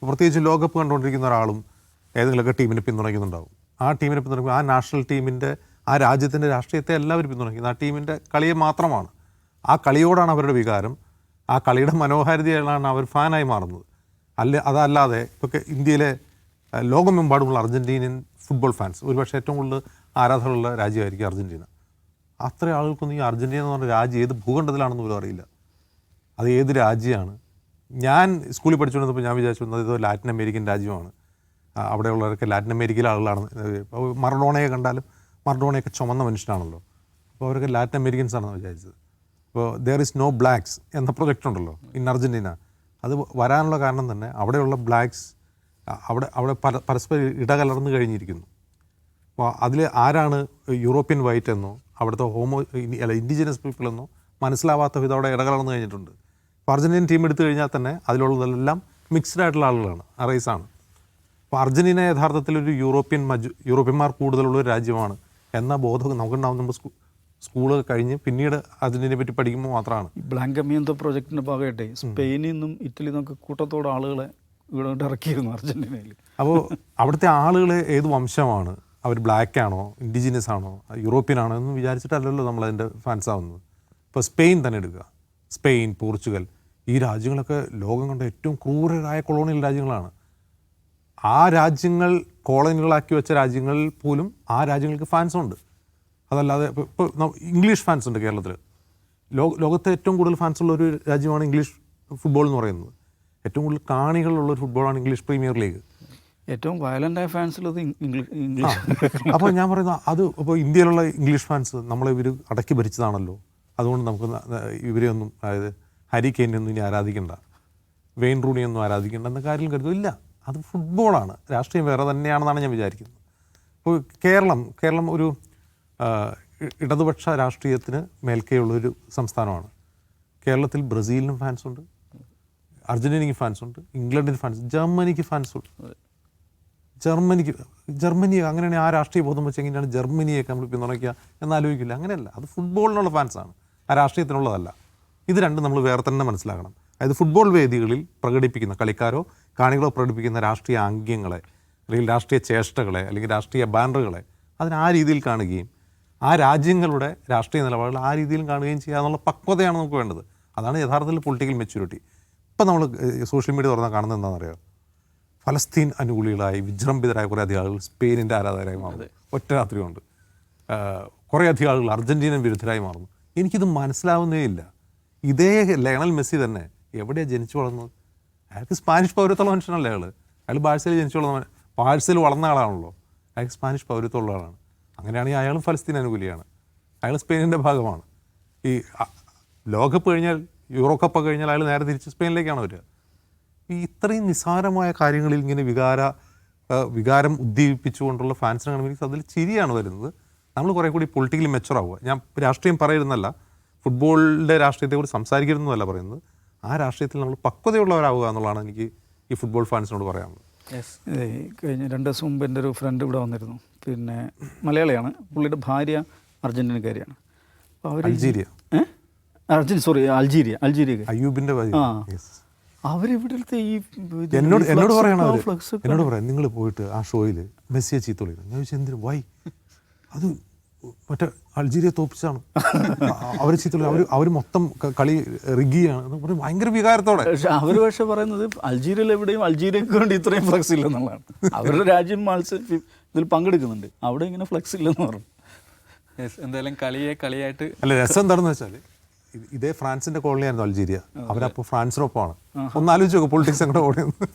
പ്രത്യേകിച്ച് ലോകകപ്പ് കണ്ടുകൊണ്ടിരിക്കുന്ന ഒരാളും ഏതെങ്കിലുമൊക്കെ ടീമിനെ പിന്തുണയ്ക്കുന്നുണ്ടാവും. ആ ടീമിനെ പിന്തുണയ്ക്കുമ്പോൾ ആ നാഷണൽ ടീമിൻ്റെ ആ രാജ്യത്തിൻ്റെ രാഷ്ട്രീയത്തെ എല്ലാവരും പിന്തുണയ്ക്കുന്നത് ആ ടീമിൻ്റെ കളിയെ മാത്രമാണ്. ആ കളിയോടാണ് അവരുടെ വികാരം. ആ കളിയുടെ മനോഹാരിതയാണ് അവർ ഫാനായി മാറുന്നത്. അതല്ലാതെ ഇപ്പോൾ ഇന്ത്യയിലെ ലോകമെമ്പാടുമുള്ള അർജൻറ്റീനിയൻ ഫുട്ബോൾ ഫാൻസ് ഒരുപക്ഷെ ഏറ്റവും കൂടുതൽ ആരാധകരുള്ള രാജ്യമായിരിക്കും അർജൻറ്റീന. അത്ര ആളുകൾക്കൊന്നും ഈ അർജൻറ്റീന എന്ന് പറഞ്ഞ രാജ്യം ഏത് ഭൂഖണ്ഡത്തിലാണെന്ന് പോലും അറിയില്ല. അത് ഏത് രാജ്യമാണ്. ഞാൻ സ്കൂളിൽ പഠിച്ചുകൊണ്ടിരുന്നപ്പോൾ ഞാൻ വിചാരിച്ചിരുന്നത് ഇത് ലാറ്റിൻ അമേരിക്കൻ രാജ്യമാണ്, അവിടെയുള്ളവരൊക്കെ ലാറ്റിൻ അമേരിക്കയിലെ ആളുകളാണ്. മറഡോണയെ കണ്ടാലും മറഡോണയൊക്കെ ചുമന്ന മനുഷ്യനാണല്ലോ, അപ്പോൾ അവരൊക്കെ ലാറ്റിൻ അമേരിക്കൻസ് ആണെന്ന് വിചാരിച്ചത്. ഇപ്പോൾ ദർ ഇസ് നോ ബ്ലാക്സ് എന്ന പ്രൊജക്റ്റ് ഉണ്ടല്ലോ ഇൻ അർജൻറ്റീന, അത് വരാനുള്ള കാരണം തന്നെ അവിടെയുള്ള ബ്ലാക്സ് അവിടെ പരസ്പരം ഇടകലർന്ന് കഴിഞ്ഞിരിക്കുന്നു. അപ്പോൾ അതിൽ ആരാണ് യൂറോപ്യൻ വൈറ്റ് എന്നോ അവിടുത്തെ ഇൻഡിജിനസ് പീപ്പിൾ എന്നോ മനസ്സിലാവാത്ത വിധം അവിടെ ഇടകലർന്ന് കഴിഞ്ഞിട്ടുണ്ട്. അപ്പോൾ അർജൻറ്റീൻ ടീം എടുത്തു കഴിഞ്ഞാൽ തന്നെ അതിലുള്ളതെല്ലാം മിക്സ്ഡ് ആയിട്ടുള്ള ആളുകളാണ്, ആ റേസാണ്. അപ്പോൾ അർജൻറ്റീന യഥാർത്ഥത്തിൽ ഒരു യൂറോപ്യന്മാർ കൂടുതലുള്ളൊരു രാജ്യമാണ് എന്ന ബോധം നമുക്കുണ്ടാവും. നമ്മൾ സ്കൂള് കഴിഞ്ഞ് പിന്നീട് അർജൻറ്റീനയെ പറ്റി പഠിക്കുമ്പോൾ മാത്രമാണ്. ഈ ബ്ലാങ്കമിയന്തോ പ്രോജക്റ്റിൻ്റെ ഭാഗമായിട്ട് സ്പെയിനിൽ നിന്നും ഇറ്റലിയിൽ നിന്നൊക്കെ കൂട്ടത്തോടെ ആളുകളെ ഇവിടെ ഇറക്കിയിരുന്നു അർജൻറ്റീനയിൽ. അപ്പോൾ അവിടുത്തെ ആളുകൾ ഏത് വംശമാണ്, അവർ ബ്ലാക്ക് ആണോ ഇൻഡിജിനസ് ആണോ യൂറോപ്യൻ ആണോ എന്ന് വിചാരിച്ചിട്ടല്ലല്ലോ നമ്മളതിൻ്റെ ഫാൻസ് ആവുന്നത്. ഇപ്പോൾ സ്പെയിൻ തന്നെ എടുക്കുക, സ്പെയിൻ, പോർച്ചുഗൽ, ഈ രാജ്യങ്ങളൊക്കെ ലോകം കണ്ട ഏറ്റവും ക്രൂരരായ കൊളോണിയൽ രാജ്യങ്ങളാണ്. ആ രാജ്യങ്ങൾ കോളനികളാക്കി വെച്ച രാജ്യങ്ങളിൽ പോലും ആ രാജ്യങ്ങൾക്ക് ഫാൻസ് ഉണ്ട്. അതല്ലാതെ ഇപ്പോൾ ഇംഗ്ലീഷ് ഫാൻസ് ഉണ്ട് കേരളത്തിൽ. ലോകത്തെ ഏറ്റവും കൂടുതൽ ഫാൻസ് ഉള്ള ഒരു രാജ്യമാണ് ഇംഗ്ലീഷ് ഫുട്ബോൾ എന്ന് പറയുന്നത്. ഏറ്റവും കൂടുതൽ കാണികളുള്ളൊരു ഫുട്ബോളാണ് ഇംഗ്ലീഷ് പ്രീമിയർ ലീഗ്. ഏറ്റവും വയലൻ്റായ ഫാൻസ് ഉള്ളത് ഇംഗ്ലീഷ്. അപ്പോൾ ഞാൻ പറയുന്നത് അത് ഇപ്പോൾ ഇന്ത്യയിലുള്ള ഇംഗ്ലീഷ് ഫാൻസ് നമ്മളെ ഇവർ അടക്കി ഭരിച്ചതാണല്ലോ, അതുകൊണ്ട് നമുക്ക് ഇവരെ ഒന്നും, അതായത് ഹാരി കെയിനെയൊന്നും ഇനി ആരാധിക്കേണ്ട, വെയിൻ റൂണിയൊന്നും ആരാധിക്കേണ്ട എന്ന കാര്യം കരുതില്ല. അത് ഫുട്ബോളാണ്, രാഷ്ട്രീയം വേറെ തന്നെയാണെന്നാണ് ഞാൻ വിചാരിക്കുന്നത്. ഇപ്പോൾ കേരളം ഒരു ഇടതുപക്ഷ രാഷ്ട്രീയത്തിന് മേൽക്കെയുള്ളൊരു സംസ്ഥാനമാണ്. കേരളത്തിൽ ബ്രസീലിനും ഫാൻസുണ്ട്, അർജൻറ്റീനയ്ക്ക് ഫാൻസുണ്ട്, ഇംഗ്ലണ്ടിന് ഫാൻസ്, ജർമ്മനിക്ക് ഫാൻസുണ്ട്. ജർമ്മനി അങ്ങനെയാണ് ആ രാഷ്ട്രീയ ബോധം വെച്ച് എങ്ങനെയാണ് ജർമ്മനിയൊക്കെ നമ്മൾ പിന്തുണയ്ക്കുക എന്നാലോചിക്കില്ല. അങ്ങനെയല്ല, അത് ഫുട്ബോളിനുള്ള ഫാൻസാണ്, ആ രാഷ്ട്രീയത്തിനുള്ളതല്ല. ഇത് രണ്ടും നമ്മൾ വേറെ തന്നെ മനസ്സിലാക്കണം. അതായത് ഫുട്ബോൾ വേദികളിൽ പ്രകടിപ്പിക്കുന്ന കളിക്കാരോ കാണികളോ പ്രകടിപ്പിക്കുന്ന രാഷ്ട്രീയ ആംഗ്യങ്ങളെ അല്ലെങ്കിൽ രാഷ്ട്രീയ ചേഷ്ടകളെ അല്ലെങ്കിൽ രാഷ്ട്രീയ ബാനറുകളെ അതിന് ആ രീതിയിൽ കാണുകയും ആ രാജ്യങ്ങളുടെ രാഷ്ട്രീയ നിലപാടുകൾ ആ രീതിയിൽ കാണുകയും ചെയ്യുക എന്നുള്ള പക്വതയാണ് നമുക്ക് വേണ്ടത്. അതാണ് യഥാർത്ഥത്തിൽ പൊളിറ്റിക്കൽ മെച്യൂരിറ്റി. ഇപ്പം നമ്മൾ സോഷ്യൽ മീഡിയ തുറന്നാൽ കാണുന്നത് എന്താണെന്നറിയാം, ഫലസ്തീൻ അനുകൂലികളായി വിജൃംഭിതരായ കുറേ അധികം ആളുകൾ സ്പെയിനിൻ്റെ ആരാധകരായി മാറുന്നു ഒറ്റ രാത്രി കൊണ്ട്. കുറേ അധികം ആളുകൾ അർജൻറ്റീനൻ വിരുദ്ധരായി മാറുന്നു. എനിക്കിത് മനസ്സിലാവുന്നേ ഇല്ല. ഇതേ ലയണൽ മെസ്സി തന്നെ എവിടെയാണ് ജനിച്ചു വളർന്നത്? അയാൾക്ക് സ്പാനിഷ് പൗരത്വമുള്ള മനുഷ്യനല്ലേ അയാൾ ബാഴ്സയിൽ ജനിച്ചു വളർന്ന ബാഴ്സയിൽ വളർന്ന ആളാണല്ലോ, അയാൾക്ക് സ്പാനിഷ് പൗരത്വമുള്ള ആളാണ്. അങ്ങനെയാണെങ്കിൽ അയാളും ഫലസ്തീൻ അനുകൂലിയാണ്, അയാൾ സ്പെയിനിൻ്റെ ഭാഗമാണ്. ഈ ലോകകപ്പ് കഴിഞ്ഞാൽ യൂറോ കപ്പ് കഴിഞ്ഞാൽ അയാൾ നേരെ തിരിച്ച് സ്പെയിനിലേക്കാണ് വരിക. ഈ ഇത്രയും നിസ്സാരമായ കാര്യങ്ങളിൽ ഇങ്ങനെ വികാരം ഉദ്ദീപിപ്പിച്ചുകൊണ്ടുള്ള ഫാൻസിനെ കാണുമ്പോൾ അതിൽ ചിരിയാണ് വരുന്നത്. നമ്മൾ കുറേ കൂടി പൊളിറ്റിക്കലി മെച്ചുറാവുക. ഞാൻ രാഷ്ട്രീയം പറയുന്നല്ല, ഫുട്ബോളിൻ്റെ രാഷ്ട്രീയത്തെക്കുറിച്ച് സംസാരിക്കരുതെന്നല്ല പറയുന്നത്, ആ രാഷ്ട്രീയത്തിൽ നമ്മൾ പക്വതയുള്ളവരാവുക എന്നുള്ളതാണ് എനിക്ക് ഈ ഫുട്ബോൾ ഫാൻസിനോട് പറയാനുള്ളത്. കഴിഞ്ഞ 2 ദിവസം മുമ്പ് എൻ്റെ ഒരു ഫ്രണ്ട് ഇവിടെ വന്നിരുന്നു, പിന്നെ മലയാളിയാണ്, പുള്ളിയുടെ ഭാര്യ അർജൻറ്റീനക്കാരിയാണ്. അപ്പോൾ അവർ അൾജീരിയ അയ്യൂബിൻ്റെ അവരിവിടുത്തെ ഈ എന്നോട് പറയാം നിങ്ങൾ പോയിട്ട് ആ ഷോയിൽ മെസ്സിയെ ചീത്ത വിളിക്കണം. ഞാൻ ചോദിച്ചാൽ എന്തിനു വൈ? അത് മറ്റേ അൾജീരിയ തോപ്പിച്ചാണ് അവർ ചീത്ത വിളി, അവർ മൊത്തം കളി റിഗിയാണ് ഭയങ്കര വികാരത്തോടെ. അവർ പക്ഷേ പറയുന്നത് അൾജീരിയയിൽ എവിടെയും അൾജീരിയക്ക് വേണ്ടി ഇത്രയും ഫ്ലക്സ് ഇല്ലെന്നുള്ളതാണ്. അവരുടെ രാജ്യം ഇതിൽ പങ്കെടുക്കുന്നുണ്ട്, അവിടെ ഇങ്ങനെ ഫ്ലക്സ് ഇല്ലെന്ന് പറഞ്ഞു. എന്തായാലും കളിയായിട്ട് അല്ല, രസം എന്താണെന്ന് വെച്ചാൽ ഇതേ ഫ്രാൻസിന്റെ കോളനിയായിരുന്നു അൾജീരിയ. അവരപ്പോൾ ഫ്രാൻസിനൊപ്പമാണ്. ഒന്നാലോചിച്ച് നോക്കും പൊളിറ്റിക്സ് അങ്ങോട്ട് ഓടിയെന്ന്.